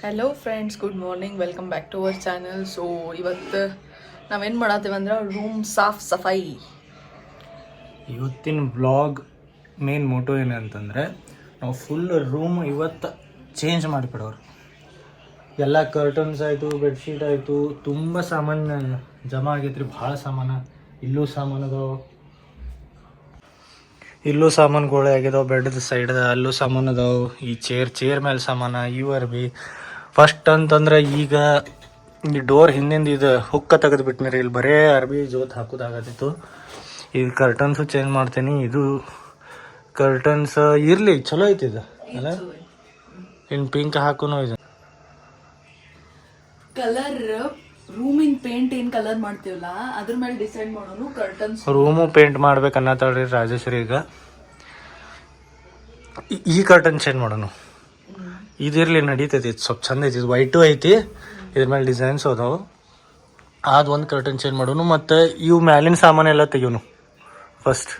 Hello friends, good morning. Welcome back to our channel. So ಇವತ್ತು ನಾವೇನು ಮಾಡತ್ತೀವಿ ಅಂದ್ರೆ room ಸಾಫ್ ಸಫಾಯಿ. ಇವತ್ತಿನ ವ್ಲಾಗ್ ಮೇನ್ ಮೋಟೋ ಏನಂತಂದರೆ ನಾವು ಫುಲ್ ರೂಮ್ ಇವತ್ತು ಚೇಂಜ್ ಮಾಡಿಬಿಡೋರು. ಎಲ್ಲ ಕರ್ಟನ್ಸ್ ಆಯಿತು, ಬೆಡ್ಶೀಟ್ ಆಯಿತು, ತುಂಬ ಸಾಮಾನು ಜಮಾ ಆಗೈತ್ರಿ. ಭಾಳ ಸಾಮಾನು. ಇಲ್ಲೂ ಸಾಮಾನು ಅದಾವೆ, ಇಲ್ಲೂ ಸಾಮಾನುಗಳು ಆಗಿದಾವೆ. ಬೆಡ್ದ ಸೈಡ್ ಅಲ್ಲೂ ಸಾಮಾನು ಅದಾವೆ. ಈ ಚೇರ್ ಮೇಲೆ ಸಾಮಾನು. ಇವು ಅರ್ಬಿ ಫಸ್ಟ್ ಅಂತಂದ್ರೆ ಈಗ ಈ ಡೋರ್ ಹಿಂದಿಂದ ಇದು ಹುಕ್ಕ ತೆಗೆದು ಬಿಟ್ನಿರಿ. ಇಲ್ಲಿ ಬರೇ ಅರ್ಬಿ ಜೋತ್ ಹಾಕೋದಾಗತ್ತಿತ್ತು. ಇದು ಕರ್ಟನ್ಸು ಚೇಂಜ್ ಮಾಡ್ತೀನಿ. ಇದು ಕರ್ಟನ್ಸ್ ಇರಲಿ, ಚಲೋ ಐತಿ ಇದು ಅಲ್ಲ. ಇನ್ನು ಪಿಂಕ್ ಹಾಕೋನು ಇದು ಕಲರ್ ರೂಮಿನ ಪೇಂಟ್ ಏನು ಕಲರ್ ಮಾಡ್ತೀವಲ್ಲ ಅದ್ರ ಮೇಲೆ ಡಿಸೈಡ್ ಮಾಡೋನು. ಕರ್ಟನ್ಸ್ ರೂಮು ಪೇಂಟ್ ಮಾಡ್ಬೇಕು ಅನ್ನತ್ತಾಳ್ರಿ ರಾಜೇಶ್ವರಿ. ಈಗ ಈ ಕರ್ಟನ್ ಚೇಂಜ್ ಮಾಡೋಣ. ಇದಿರಲಿ, ನಡೀತೈತಿ. ಇದು ಸ್ವಲ್ಪ ಚಂದ ಐತಿ. ಇದು ವೈಟು ಐತಿ, ಇದ್ರ ಮೇಲೆ ಡಿಸೈನ್ಸ್ ಅದಾವೆ. ಅದು ಒಂದು ಕರ್ಟನ್ ಚೇಂಜ್ ಮಾಡೋನು. ಮತ್ತು ಇವು ಮ್ಯಾಲಿನ ಸಾಮಾನೆಲ್ಲ ತೆಗಿಯೋನು ಫಸ್ಟ್.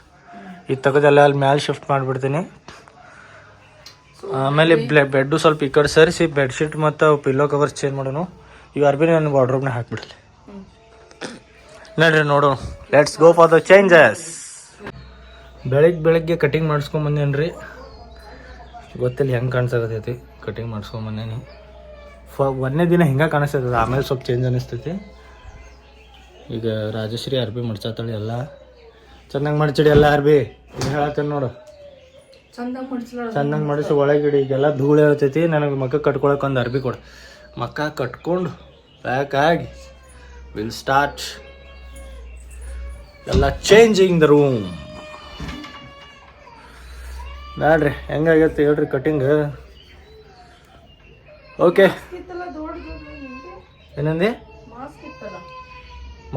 ಇದು ತೆಗೆದೆಲ್ಲ ಅಲ್ಲಿ ಮ್ಯಾಲೆ ಶಿಫ್ಟ್ ಮಾಡಿಬಿಡ್ತೀನಿ. ಆಮೇಲೆ ಬೆಡ್ಡು ಸ್ವಲ್ಪ ಈ ಕಡೆ ಸರಿಸಿ ಬೆಡ್ಶೀಟ್ ಮತ್ತು ಪಿಲ್ಲೋ ಕವರ್ಸ್ ಚೇಂಜ್ ಮಾಡೋನು. ಇವು ಅರ್ಬಿ ನನ್ನ ವಾರ್ಡ್ರೋಬ್ನ ಹಾಕ್ಬಿಡಲಿ. ನೋಡ್ರಿ, ನೋಡೋಣ. Let's go for the changes. ಬೆಳಗ್ಗೆ ಕಟಿಂಗ್ ಮಾಡಿಸ್ಕೊಂಬಂದೇನ್ರಿ. ಗೊತ್ತಿಲ್ಲ ಹೆಂಗೆ ಕಾಣಿಸಕತ್ತೈತಿ. ಕಟಿಂಗ್ ಮಾಡಿಸ್ಕೊಂಬಂದೇನಿ. ಒಂದನೇ ದಿನ ಹಿಂಗೆ ಕಾಣಿಸ್ತೈತೆ, ಆಮೇಲೆ ಸ್ವಲ್ಪ ಚೇಂಜ್ ಅನಿಸ್ತೈತಿ. ಈಗ ರಾಜಶ್ರೀ ಅರ್ಬಿ ಮಡ್ಚಾತಾಳೆ. ಎಲ್ಲ ಚೆನ್ನಾಗಿ ಮಡ್ಚಿಡಿ. ಎಲ್ಲ ಅರ್ಬಿ ಇದು ಹೇಳತ್ತೇನೆ ನೋಡು. ಚೆನ್ನಾಗಿ ಮಡಿಸಿ ಒಳಗಿಡಿ. ಈಗೆಲ್ಲ ಧೂಳು ಹೇಳ್ತೈತಿ. ನನಗೆ ಮಕ್ಕ ಕಟ್ಕೊಳಕ್ಕೆ ಒಂದು ಅರ್ಬಿ ಕೊಡು. ಮಕ್ಕ ಕಟ್ಕೊಂಡು ಪ್ಯಾಕ್ ಆಗಿ ವಿಲ್ ಸ್ಟಾರ್ಟ್ ಎಲ್ಲ ಚೇಂಜಿಂಗ್ ದ ರೂಮ್. ನೋಡ್ರಿ ಹೆಂಗಾಗೈತೆ ಹೇಳ್ರಿ ಕಟಿಂಗ್. ಓಕೆ, ಏನಂದಿ?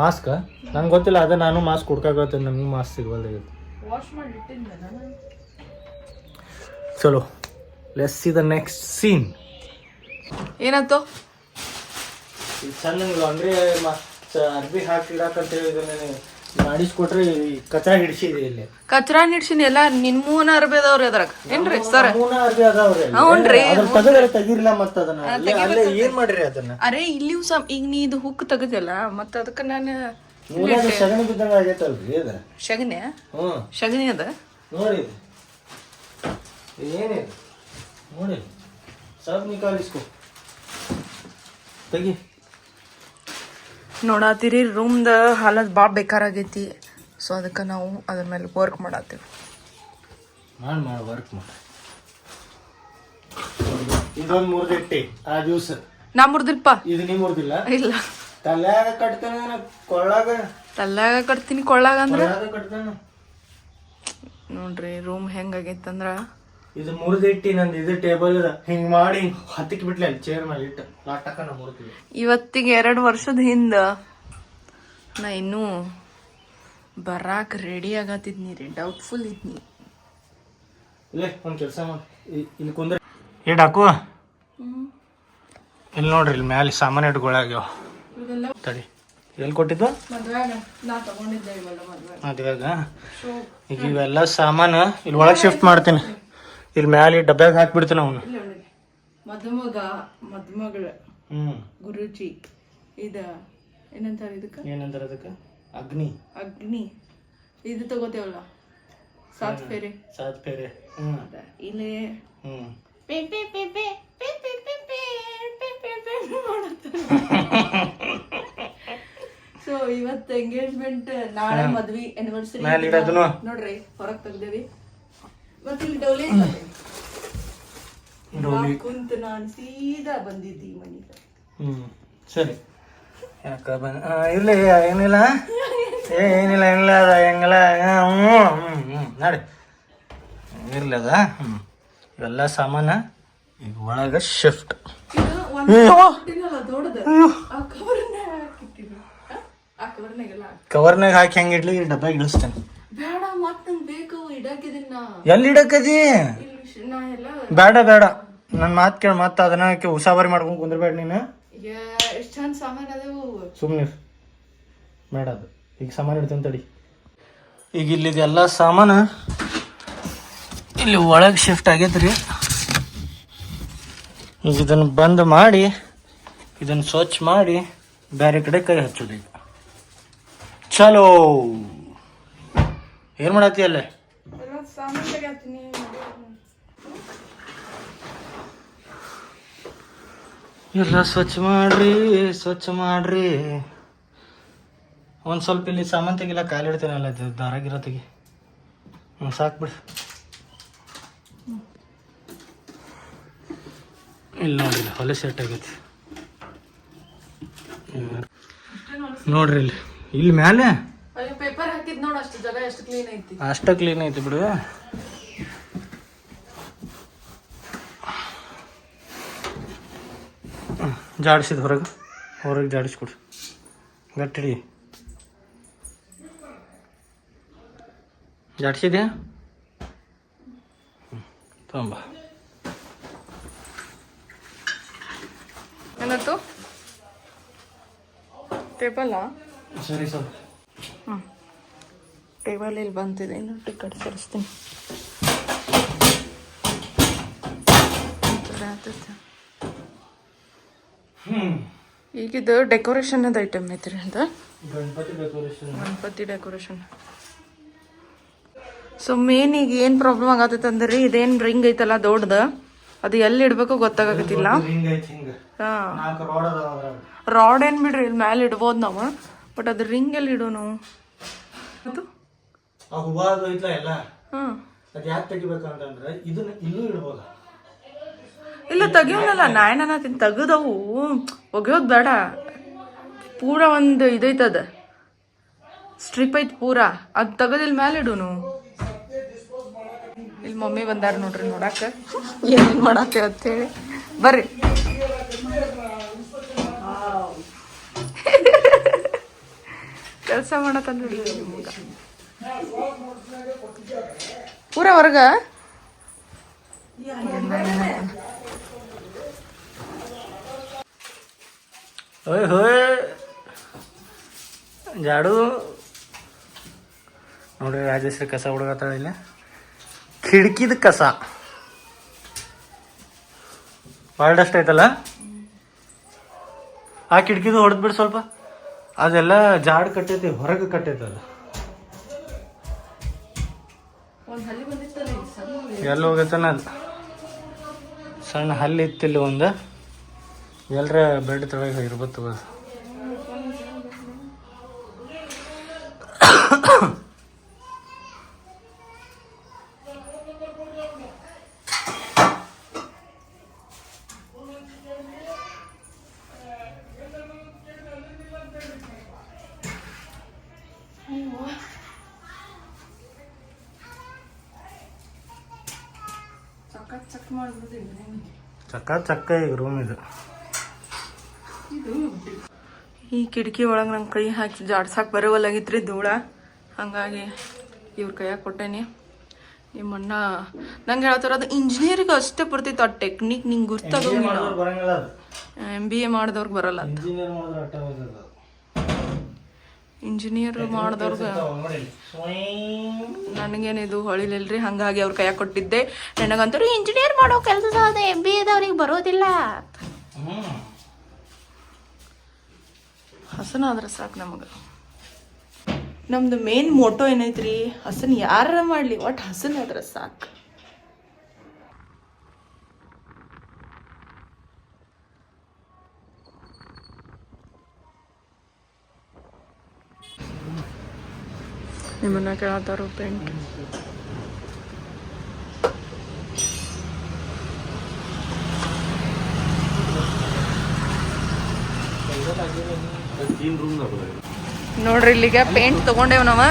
ಮಾಸ್ಕ್ ನಂಗೆ ಗೊತ್ತಿಲ್ಲ. ಅದೇ ನಾನು ಮಾಸ್ಕ್ ಹುಡ್ಕಾಗತ್ತೆ. ನಮ್ಗೆ ಮಾಸ್ಕ್ ಸಿಗವಲ್ದಾಗೈತೆ. ಚಲೋ, let's see the next scene. ಏನಾಯ್ತು? ಚೆನ್ನಾಗಿ ಲಾಂಡ್ರಿ ಅರ್ಬಿ ಹಾಕಿ ಇಡಾಕಂತ ಹೇಳಿದ್ರೆ ಮಾಡಿಸ್ಕೊಟ್ರಿ. ಕಚರ ಹಿಡಿಸಿದೆ. ಇಲ್ಲಿ ಕಚ್ರಾ ನಿಡ್ಸಿನಿ. ಎಲ್ಲ ನಿಮ್ಮೂನ ಅರ್ಬಿ ಅದಾವ್ರಿ ಅದ್ರಾಗ. ಏನ್ರಿ ಸರ್? ಅರ್ಬಿ ಅದಾವ್ರಿ. ಹ್ಞೂನ್ರಿ. ತೆಗಿರ್ಲ ಮತ್ತ ಅದನ್ನ ಏನ್ ಮಾಡ್ರಿ ಅದನ್ನ? ಅರೆ ಇಲ್ಲಿ ಈಗ ನೀ ಇದು ಹುಕ್ ತೆಗದಲ್ಲ, ಮತ್ತ ಅದಕ್ಕೆ ನಾನು ಸಗಣಿ ಬಿದ್ದಂಗ ಆಗೈತಲ್ರಿ ಅದ. ಶಗಣಿ? ಹ್ಮ್, ಶಗಣಿ ಅದ ನೋಡಿ. ಏನಿದೆ ನೋಡಿ. ಸಬ್ ನಿಕಾಲಿಸ್ಕೊ, ತೆಗಿ. ನೋಡತ್ತೀರಿ ರೂಮ್ದ ಹಾಲತ್ ಭಾಳ ಬೇಕಾರಾಗೈತಿ. ಸೊ ಅದಕ್ಕೆ ನಾವು ಅದ್ರ ಮೇಲೆ ವರ್ಕ್ ಮಾಡತ್ತೀವಿ. ಮಾಡಿ ವರ್ಕ್ ಮಾಡಿ. ಇದೊಂದು ಮುರಿದಿಟ್ಟಿ ಆ ದಿವಸ. ನಾ ಮುರ್ದಿಲ್ಪ. ಇದು ನೀ ಮುರಿದಿಲ್ಲ? ಇಲ್ಲ. ತಲ್ಯಾಗ ಕಟ್ತಾನ, ಕೊಳ್ಳಾಗ ತಲ್ಯಾಗ ಕಟ್ತೀನಿ, ಕೊಳ್ಳಾಗ ಅಂದ್ರೆ ಕಟ್ತಾನ. ನೋಡ್ರಿ ರೂಮ್ ಹೆಂಗಾಗೈತಂದ್ರ ಇದು ಮುರಿದಿಟ್ಟಿ. ನಂದು ಇದು ಟೇಬಲ್ ಹಿಂಗ್ ಮಾಡಿ ಹತ್ತಿಕ್ ಬಿಟ್ಲಿ ಅಲ್ಲಿ ಚೇರ್ ಮೇಲೆ ಇಟ್ಟು ನಾಟಕ ನಾ ಮುರಿದ್ವಿ. ಇವತ್ತಿಗೆ 2 ವರ್ಷದ ಹಿಂದ ನಾ ಇನ್ನೂ ಬರಾಕ್ ರೆಡಿ ಆಗತ್ತಿದ್ನಿ ರೀ. ಡೌಟ್ಫುಲ್ ಇದ್ನಿ. ಇಲ್ಲೇ ಒಂದು ಕೆಲಸ ಮಾಡಿ, ಇಲ್ಲಿ ಕುಂದ್ರೆ ಏಟ್ ಹಾಕು. ಇಲ್ಲಿ ನೋಡ್ರಿ, ಇಲ್ಲಿ ಮ್ಯಾಲೆ ಸಾಮಾನು ಇಟ್ಕೊಳಾಗ್ಯಾವ. ತಡಿ, ಎಲ್ಲಿ ಕೊಟ್ಟಿದ್ದು? ಮದ್ವೆಗ. ಈಗ ಇವೆಲ್ಲ ಸಾಮಾನು ಇಲ್ಲಿ ಒಳಗೆ ಶಿಫ್ಟ್ ಮಾಡ್ತೀನಿ. ಇಲ್ಲಿ ಮ್ಯಾಲೆ ಡಬ್ಬ್ಯಾಗ ಹಾಕ್ಬಿಡ್ತೀನಿ ಅವನು. ಮದುಮಗಳ ಗುರುಜಿ ಇದ ಏನಂತಾರ ಅದಕ್ಕೆ? ಅಗ್ನಿ ಇದು ತಗೋತೇವಲ್ಲ, ಸಾತ್ ಫೇರೆ. ಇಲ್ಲಿ ಸೊ ಇವತ್ತು ಎಂಗೇಜ್ಮೆಂಟ್, ನಾಳೆ ಮದ್ವಿ ಆನಿವರ್ಸರಿ ನೋಡ್ರಿ. ಹೊರಗ್ ತೆಗ್ದೇವಿ. ಮತ್ತೆ ಇಲ್ಲಿ ಡೋಲಿ ಕುಂತ ನಾನು ಸೀದಾ ಬಂದಿದ್ದಿ ಮನೆಗೆ. ಸರಿ, ಯಾಕ ಇರ್ಲಿ. ಏನಿಲ್ಲ ಏನಿಲ್ಲ ಅದ ಹೆಂಗಲ್ಲ. ನೋಡಿ ಇರ್ಲಿ ಅದ. ಇವೆಲ್ಲ ಸಾಮಾನ ಈಗ ಒಳಗ ಶಿಫ್ಟ್. ಕವರ್ನಾಗ ಹಾಕಿ ಹೆಂಗೆ ಇಡ್ಲಿ? ಡಬ್ಬಾಗ ಇಳಿಸ್ತೇನೆ. ಬೇಡ, ಮತ್ ಬೇಕು ಇಡಾಕಿದಿನ್ನ. ಎಲ್ಲಿ ಇಡಕ್ಕದಿ? ಬೇಡ ನನ್ನ ಮಾತು ಕೇಳ. ಮತ್ತೆ ಅದನ್ನ ಉಸಾಬರಿ ಮಾಡ್ಕೊಂಡು ಕುಂದ್ರಬೇಡ ನೀನು. ಎಷ್ಟು ಚಂದ ಸಾಮಾನು ಅದಾವು. ಸುಮ್ಮನೆ ಬೇಡ. ಅದು ಈಗ ಸಾಮಾನು ಇಡ್ತೇನೆ ತಡಿ. ಈಗ ಇಲ್ಲಿದೆಲ್ಲ ಸಾಮಾನು ಇಲ್ಲಿ ಒಳಗೆ ಶಿಫ್ಟ್ ಆಗೈತ್ರಿ. ಈಗ ಇದನ್ನು ಬಂದ್ ಮಾಡಿ ಇದನ್ನು ಸ್ವಚ್ಛ ಮಾಡಿ ಬೇರೆ ಕಡೆ ಕೈ ಹಚ್ಚೋದು ಈಗ. ಚಲೋ ಏನು ಮಾಡತ್ತಿ ಅಲ್ಲೇ? ಎಲ್ಲ ಸ್ವಚ್ಛ ಮಾಡ್ರಿ. ಒಂದು ಸ್ವಲ್ಪ ಇಲ್ಲಿ ಸಾಮಾನು ತೆಗಿಲ್ಲ, ಕಾಲಿಡ್ತೇನಲ್ಲ ದಾರಾಗಿರೋ ತೆಗಿ. ಸಾಕು ಬಿಡು. ಇಲ್ಲ ನೋಡಿಲ್ಲ, ಹೊಲೆ ಸೆಟ್ ಆಗೈತಿ ನೋಡ್ರಿ. ಇಲ್ಲಿ ಮ್ಯಾಲೆ ಪೇಪರ್ ಹಾಕಿದ್ ನೋಡ, ಅಷ್ಟು ಜಾಗ ಎಷ್ಟು ಕ್ಲೀನ್ ಐತಿ. ಅಷ್ಟ ಕ್ಲೀನ್ ಐತಿ ಬಿಡು. ಜಾಡಿಸಿದ ಹೊರಗೆ ಜಾಡಿಸ್ಕೊಡ್ರಿ. ಗಟ್ಟಿಡಿ ಜಾಡಿಸಿದ್ಯಾ? ತೊಂಬ ಏನಾಯ್ತು? ಟೇಬಲ್ಲ? ಸರಿ ಸರ್. ಟೇಬಲ್ ಇಲ್ಲಿ ಬಂತಿದೆ, ಇನ್ನು ಟಿಕೆಟ್ ಸರಿಸ್ತೀನಿ. ಈಗಿದು ಡೆಕೋರೇಷನ್ ಐಟಮ್ ಐತ್ರಿ ಅಂತ. ಗಣಪತಿ ಡೆಕೋರೇಷನ್. ಸೊ ಮೇನ್ ಈಗ ಏನ್ ಪ್ರಾಬ್ಲಮ್ ಆಗತ್ತೈತೆ ಅಂದ್ರೆ ಇದೇನ್ ರಿಂಗ್ ಐತಲ್ಲ ದೊಡ್ಡದ, ಅದು ಎಲ್ಲಿ ಇಡ್ಬೇಕು ಗೊತ್ತಾಗತ್ತಿಲ್ಲ. ರಾಡ್ ಏನ್ ಬಿಡ್ರಿ, ಇಲ್ಲಿ ಮೇಲೆ ಇಡ್ಬೋದು ನಾವು, ಬಟ್ ಅದು ರಿಂಗ್ ಎಲ್ಲಿ ಇಡೋ ನಾವು? ಅದು ಇಲ್ಲ ತೆಗಿಯೋನಲ್ಲ, ನಾಯನ ತೆಗದವು ಒಗೆಯೋದು ಬೇಡ. ಪೂರ ಒಂದು ಇದೈತದ ಸ್ಟ್ರಿಪ್ ಐತ್ ಪೂರ, ಅದು ತೆಗದ್ ಇಲ್ಲಿ ಮೇಲೆ ಇಡೋನು. ಇಲ್ಲಿ ಮಮ್ಮಿ ಬಂದಾರ ನೋಡ್ರಿ ನೋಡಾಕ ಏನೇನ್ ಮಾಡತ್ತೇವ ಅಂತ ಹೇಳಿ. ಬರ್ರಿ ಕೆಲಸ ಮಾಡತ್ತಂದ್ರಿ ನಿಮ್ಗ ಪೂರ ಹೊರಗ. ಓಯ್ ಹೋಯ್ ಜಾಡು ನೋಡ್ರಿ, ರಾಜೇಶ್ವರಿ ಕಸ ಹುಡುಗತ್ತಾಳ. ಇಲ್ಲ ಕಿಟಕಿದ ಕಸ ಭಾಳ ಡಸ್ಟ್ ಐತಲ್ಲ, ಆ ಕಿಟಕಿದು ಹೊಡೆದ್ಬಿಡು ಸ್ವಲ್ಪ. ಅದೆಲ್ಲ ಜಾಡ್ ಕಟ್ಟೈತಿ, ಹೊರಗೆ ಕಟ್ಟೈತಿ. ಅದು ಎಲ್ಲಿ ಹೋಗೈತನ? ಅದು ಸಣ್ಣ ಹಲ್ಲಿ ಇತ್ತಿಲ್ಲ ಒಂದು, ಎಲ್ಲರ ಬೆಡ್ ತೊಳಗೆ ಇರ್ಬತ್ತು. ಚಕ್ಕ ಈಗ ರೂಮ್ ಇದು. ಈ ಕಿಟಕಿ ಒಳಗೆ ನಂಗೆ ಕೈ ಹಾಕಿ ಜಾಡ್ಸಾಕ್ ಬರೋವಲ್ಲಾಗಿತ್ರಿ ಧೂಳ, ಹಂಗಾಗಿ ಇವ್ರ ಕೈಯಾಗ ಕೊಟ್ಟೇನಿ. ನಿಮ್ಮಣ್ಣ ನಂಗೆ ಹೇಳ್ತಾರ ಅದು ಇಂಜಿನಿಯರಿಗೆ ಅಷ್ಟೇ ಬರ್ತಿತ್ತು ಆ ಟೆಕ್ನಿಕ್, ನಿಂಗೆ ಗುರ್ತಾಗೋಗಿಲ್ಲ. MBA ಮಾಡಿದವ್ರಿಗೆ ಬರಲ್ಲ ಅಂತ. ಇಂಜಿನಿಯರ್ ಮಾಡಿದವ್ರಿಗೆ ನನಗೇನಿದು ಹೊಳಿಲಿಲ್ರಿ, ಹಂಗಾಗಿ ಅವ್ರ ಕೈಯಾಗ ಕೊಟ್ಟಿದ್ದೆ. ನನಗಂತೂ ಇಂಜಿನಿಯರ್ ಮಾಡೋ ಕೆಲಸ ಅದ, MBAದವ್ರಿಗೆ ಬರೋದಿಲ್ಲ. ಹಸನ ಆದ್ರೆ ಸಾಕು ನಮಗೆ. ನಮ್ದು ಮೇನ್ ಮೋಟೋ ಏನೈತ್ರಿ, ಹಸನ್ ಯಾರ ಮಾಡ್ಲಿ ಒಟ್ಟು ಹಸನ್ ಆದ್ರೆ ಸಾಕು. ನಿಮ್ಮನ್ನ ಕೇಳತ್ತಾರು ಪೇಂಟ್. ನೋಡ್ರಿ ಇಲ್ಲಿಗೆ ಪೇಂಟ್ ತಗೊಂಡೇವ್ ನಾವ.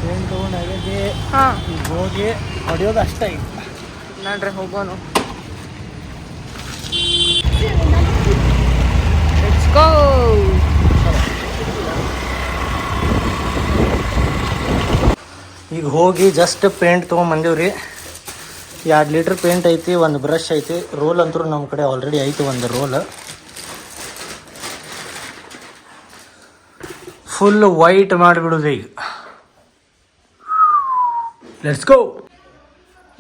ಪೇಂಟ್ ತಗೊಂಡಾಗೈತಿ. ಹಾಂ ಹೋಗಿ ಹೊಡಿಯೋದು ಅಷ್ಟೇ. ನೋಡ್ರಿ ಹೋಗೋನು. Let's go. ಈಗ ಹೋಗಿ ಜಸ್ಟ್ ಪೇಂಟ್ ತೊಗೊಂಬಂದಿವ್ರಿ. 2 ಲೀಟ್ರ್ ಪೇಂಟ್ ಐತಿ, ಒಂದು ಬ್ರಷ್ ಐತಿ, ರೋಲ್ ಅಂತೂ ನಮ್ಮ ಕಡೆ ಆಲ್ರೆಡಿ ಐತಿ ಒಂದು ರೋಲ್. ಫುಲ್ ವೈಟ್ ಮಾಡಿಬಿಡೋದು ಈಗ. Let's go.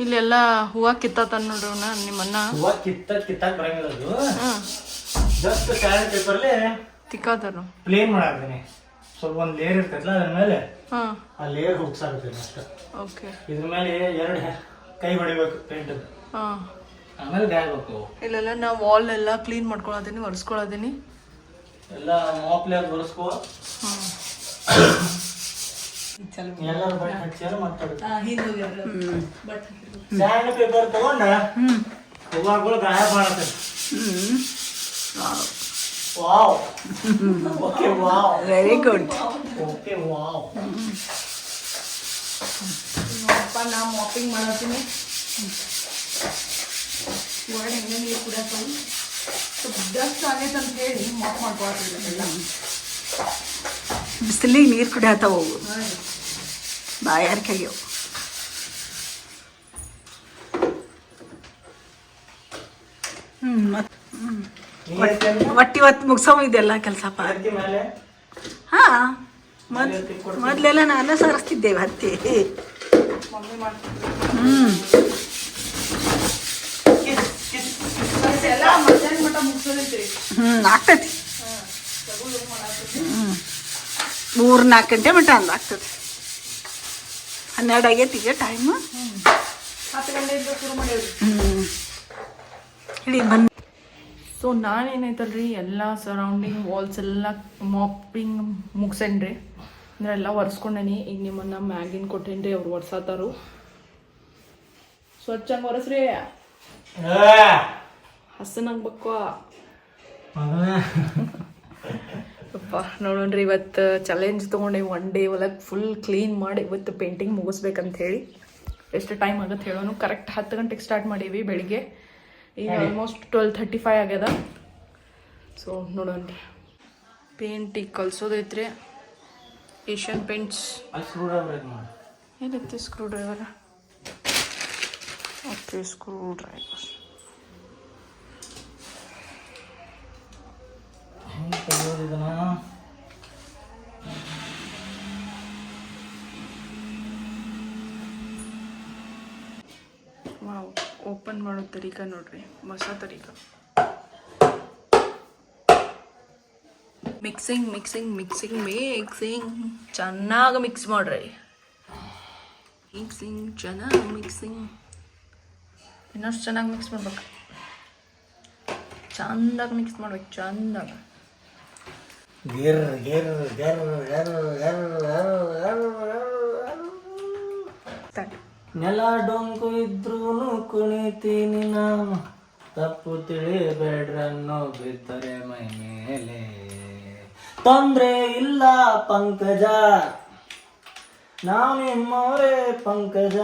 ಇಲ್ಲೆಲ್ಲ ಹೂವ ಕಿತ್ತಾತ ನೋಡ್ರವನ ನಿಮ್ಮನ್ನ. ಹೂವ ಕಿತ್ತಾಕ್ ಬರಂಗಿಲ್ಲ ಅದು. ಹಾಂ ಜಸ್ಟ್ ಸ್ಯಾಂಡ್ ಪೇಪರ್ಲಿ ತಿಕ್ಕಾತಾರ ಪ್ಲೇನ್ ಮಾಡಾಕ್ತೀನಿ. ಸ್ವಲ್ಪ ಒಂದು ಲೇಯರ್ ಇರ್ತೈತಲ್ಲ ಅದ್ರ ಮೇಲೆ ಹಾಂ ಆ ಲೇಯರ್ ಹುಡ್ಸಾಕತ್ತೀನಿ ಅಷ್ಟೇ. ಓಕೆ. ಇದ್ರ ಮೇಲೆ 2 ಕೈ ಹೊಡಿಬೇಕು ಪೇಂಟ್, ಹಾಂ ಆಮೇಲೆ ಗಾಯಬೇಕು. ಇಲ್ಲೆಲ್ಲ ನಾ ವಾಲ್ ಎಲ್ಲ ಕ್ಲೀನ್ ಮಾಡ್ಕೊಳತೀನಿ, ಒರೆಸ್ಕೊಳತೀನಿ ಎಲ್ಲ ಮಾಪ್ಲೆ ಒರೆಸ್ಕೋ. ಎಲ್ಲರೂ ಬಟ್ಟೆ ಹಚ್ಚಾರ ಮಾತಾಡ್ತಾರೆ. ಸ್ಯಾಂಡ್ ಪೇಪರ್ ತಗೊಂಡ ಹೂವಾಗಳು ಗಾಯ ಮಾಡತ್ತೆ. Wow. Okay wow. Very good. Okay wow. ಅಪ್ಪ ನಾ ಮಾಪಿಂಗ್ ಮಾಡತ್ತೀನಿ. ಇವಾಗ ಹೆಂಗೆ ನೀರು ಕುಡಿಯಕ್ಕ ಸ್ವಲ್ಪ ಡಸ್ಟ್ ಆಗೈತೆ ಅಂತ ಹೇಳಿ ಮಾಪ್ ಮಾಡ್ಕೊಳತ್ತಿಲ್ಲ. ಬಿಸಿಲಿಗೆ ನೀರು ಕುಡಿಯತ್ತ ಹೋಗು, ಬಾಯಾರಿಕೆಗೆ. ಒಟ್ಟಿವತ್ತು ಮುಗಿಸೋ ಇದೆಲ್ಲ ಕೆಲಸಪ್ಪ. ಮೇಲೆ ಹಾ ಮೊದಲೆಲ್ಲ ನಾನೇ ಸರಿಸ್ತಿದ್ದೇವೆ ಹತ್ತಿ. ಮಮ್ಮಿ ಮಾಡ್ತಿದ್ವಿ. ಎಲ್ಲ ಮಧ್ಯಾಹ್ನ ಮಟ್ಟ ಮುಗಿಸೋದೈತ್ರಿ. ಆಗ್ತೈತಿ. 3-4 ಗಂಟೆ ಮಟ್ಟ ಅಂದ ಆಗ್ತದೆ. 12 ಆಗೈತಿ ಈಗ ಟೈಮ್. 10 ಗಂಟೆಯಿಂದ ಶುರು ಮಾಡೇವ್ರಿ. ಹೇಳಿ ಬನ್ನಿ. ಸೊ ನಾನೇನೈತಲ್ರಿ ಎಲ್ಲ ಸರೌಂಡಿಂಗ್ ವಾಲ್ಸ್ ಎಲ್ಲ ಮಾಪಿಂಗ್ ಮುಗಿಸೇನ್ರಿ. ಅಂದ್ರೆ ಎಲ್ಲ ಒರೆಸ್ಕೊಂಡೇನಿ. ಈಗ ನಿಮ್ಮನ್ನ ಮ್ಯಾಗಿನ್ ಕೊಟ್ಟೇನ್ರಿ, ಅವ್ರು ಒರ್ಸಾತಾರು. ಸ್ವಚ್ಛಂಗೆ ಒರೆಸ್ರಿ, ಹಸನಾಗ್ಬೇಕು. ಅಪ್ಪ ನೋಡೋಣ್ರಿ, ಇವತ್ತು ಚಾಲೆಂಜ್ ತೊಗೊಂಡೇವಿ. 1 ಡೇ ಒಳಗೆ ಫುಲ್ ಕ್ಲೀನ್ ಮಾಡಿ ಇವತ್ತು ಪೇಂಟಿಂಗ್ ಮುಗಿಸ್ಬೇಕಂತ ಹೇಳಿ. ಎಷ್ಟು ಟೈಮ್ ಆಗುತ್ತೆ ಹೇಳೋನು. ಕರೆಕ್ಟ್ 10 ಗಂಟೆಗೆ ಸ್ಟಾರ್ಟ್ ಮಾಡೀವಿ ಬೆಳಿಗ್ಗೆ. ಈಗ ಆಲ್ಮೋಸ್ಟ್ 12:35 ಆಗ್ಯದ. ಸೊ ನೋಡೋಣ್ರಿ. ಪೇಂಟ್ ಈಗ ಕಲ್ಸೋದೈತ್ರಿ. Asian paints. ಏನೈತಿ screwdriver? Okay, screwdriver. Wow, open ಮಾಡೋ ತರೀಕ ನೋಡ್ರಿ, ಹೊಸ ತರೀಕ. ಮಿಕ್ಸಿಂಗ್ ಮಿಕ್ಸಿಂಗ್ ಮಿಕ್ಸಿಂಗ್ ಮಿಕ್ಸಿಂಗ್ ಚೆನ್ನಾಗಿ ಮಿಕ್ಸ್ ಮಾಡ್ರಿ. ಮಿಕ್ಸಿಂಗ್ ಚೆನ್ನಾಗಿ ಮಿಕ್ಸಿಂಗ್, ಇನ್ನಷ್ಟು ಚೆನ್ನಾಗಿ ಮಿಕ್ಸ್ ಮಾಡ್ಬೇಕು. ಚಂದಾಗಿ ಮಿಕ್ಸ್ ಮಾಡ್ಬೇಕು, ಚಂದಾಗಿ. ನೆಲ ಡೊಂಕು ಇದ್ರೂ ಕುಣಿತೀನಿ ನಾನು, ತಪ್ಪು ತಿಳಿಬೇಡ್ರನ್ನೋ ಬಿದ್ದರೆ ಮೈ ಮೇಲೆ. ತೊಂದ್ರೆ ಇಲ್ಲ ಪಂಕಜ, ನಾವು ನಿಮ್ಮವರೇ ಪಂಕಜ.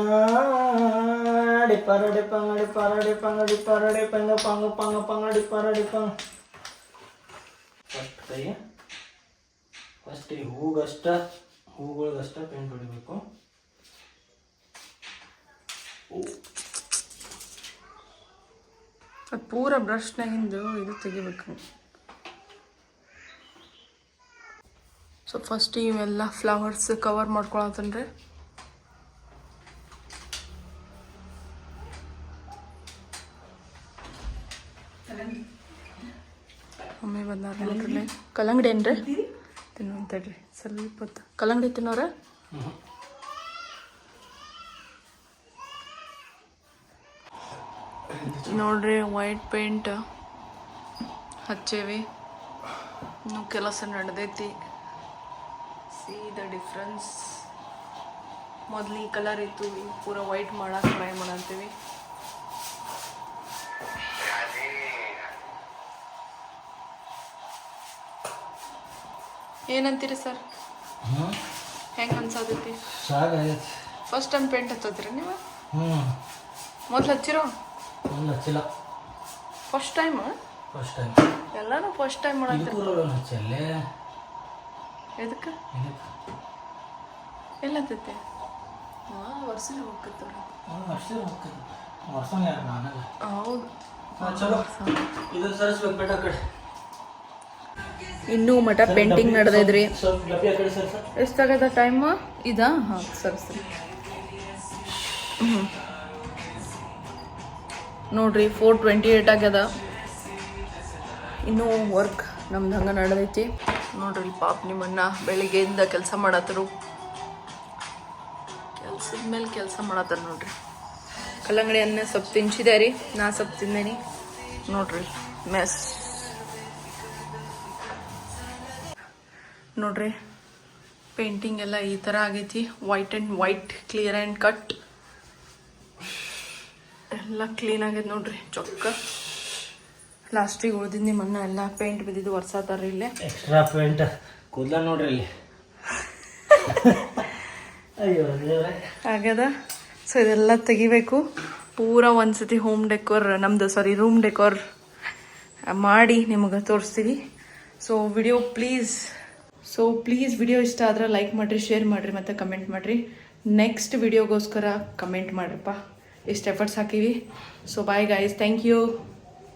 ಪರಡಿ ಪಂಗಡಿ ಪರಡಿ ಪಂಗಡಿ ಪರಡಿ ಪಂಗ ಪಂಗ ಪಂಗ ಪಂಗಡಿ ಪರಡಿ ಪಂಗ. ಫಸ್ಟ್ ಈ ಹೂಗಳಿಗಷ್ಟ ಪೇಂಟ್ ಹೊಡಿಬೇಕು. ಅದು ಪೂರ ಬ್ರಷ್ನಾಗಿಂದು ಇದು ತೆಗಿಬೇಕು. ಸೊ ಫಸ್ಟ್ ಇವೆಲ್ಲ ಫ್ಲವರ್ಸ್ ಕವರ್ ಮಾಡ್ಕೊಳತ್ತನ್ರಿ. ಒಮ್ಮೆ ಬಂದಾರ ನೋಡ್ರಿ. ಕಲ್ಲಂಗಡಿ ಏನ್ರಿ ತಿನ್ನೋಂತಡ್ರಿ ಸ್ವಲ್ಪ ಹೊತ್ತು. ಕಲ್ಲಂಗಡಿ ತಿನ್ನೋರ ನೋಡ್ರಿ. ವೈಟ್ ಪೇಂಟ್ ಹಚ್ಚೇವಿ, ಇನ್ನು ಕೆಲಸ ನಡೆದೈತಿ. C the difference. ಮೊದಲು ಈ ಕಲರ್ ಇತ್ತು, ಈಗ ಪೂರ ವೈಟ್ ಮಾಡಕ್ಕೆ ಟ್ರೈ ಮಾಡಂತೀವಿ. ಏನಂತೀರಿ ಸರ್? ಹೆಂಗೆ ಅನ್ಸಾದೈತಿ? ಫಸ್ಟ್ ಟೈಮ್ ಪೇಂಟ್ ಹಚ್ಚತ್ರಿ ನೀವು? ಮೊದ್ಲು ಹಚ್ಚಿರೋ? ಹಚ್ಚಿಲ್ಲ, ಫಸ್ಟ್ ಟೈಮ್. ಫಸ್ಟ್ ಟೈಮ್ ಎಲ್ಲಾನು ಫಸ್ಟ್ ಟೈಮ್ ಮಾಡತ್ತೀರಿ. ಎದಕ್ಕೆ ಎಲ್ಲಂತೈತಿ? ವರ್ಷ ಹೋಗ್ತವ್ರ. ಹೌದು. ಇನ್ನೂ ಮಠ ಪೇಂಟಿಂಗ್ ನಡೆದೈದ್ರಿ. ಎಷ್ಟಾಗದ ಟೈಮ್? ಇದಾ? ಹಾಂ, ಸರಿ ಸರಿ. ನೋಡ್ರಿ 4:28 ಆಗ್ಯದ. ಇನ್ನೂ ವರ್ಕ್ ನಮ್ದು ಹಂಗೆ ನಡೆದೈತಿ. ನೋಡ್ರಿ ಪಾಪ ನಿಮ್ಮನ್ನ ಬೆಳಿಗ್ಗೆಯಿಂದ ಕೆಲಸ ಮಾಡತ್ತರು. ಕೆಲ್ಸದ ಮೇಲೆ ಕೆಲಸ ಮಾಡತ್ತಾರ ನೋಡ್ರಿ. ಕಲ್ಲಂಗಡಿ ಅನ್ನ ಸ್ವಲ್ಪ ತಿನ್ಸಿದೆ ರೀ, ನಾ ಸ್ವಲ್ಪ ತಿಂದೇನಿ. ನೋಡ್ರಿ ಮೆಸ್ ನೋಡ್ರಿ, ಪೇಂಟಿಂಗ್ ಎಲ್ಲ ಈ ಥರ ಆಗೈತಿ. White and white, clear and cut ಎಲ್ಲ ಕ್ಲೀನ್ ಆಗೈತೆ ನೋಡ್ರಿ. ಚೊಕ್ಕ ಲಾಸ್ಟಿಗೆ ಉಳ್ದಿದ್ದು ನಿಮ್ಮನ್ನ ಎಲ್ಲ ಪೇಂಟ್ ಬಿದ್ದಿದ್ದು ಒರ್ಸಾತಾರ ಇಲ್ಲೇ. ಎಕ್ಸ್ಟ್ರಾ ಪೇಂಟ್ ಕೂದಲ ನೋಡ್ರಿ ಇಲ್ಲಿ. ಅಯ್ಯೋ ಆಗ್ಯದ. ಸೊ ಇದೆಲ್ಲ ತೆಗಿಬೇಕು. ಪೂರ ಒಂದ್ಸತಿ ರೂಮ್ ಡೆಕೋರ್ ಮಾಡಿ ನಿಮಗೆ ತೋರಿಸ್ತೀವಿ. ಸೊ ಪ್ಲೀಸ್ ವಿಡಿಯೋ ಇಷ್ಟ ಆದ್ರೆ ಲೈಕ್ ಮಾಡಿರಿ, ಶೇರ್ ಮಾಡಿರಿ ಮತ್ತು ಕಮೆಂಟ್ ಮಾಡಿರಿ. ನೆಕ್ಸ್ಟ್ ವಿಡಿಯೋಗೋಸ್ಕರ ಕಮೆಂಟ್ ಮಾಡ್ರಿಪ್ಪ. ಎಷ್ಟು ಎಫರ್ಟ್ಸ್ ಹಾಕೀವಿ. So bye guys, thank you.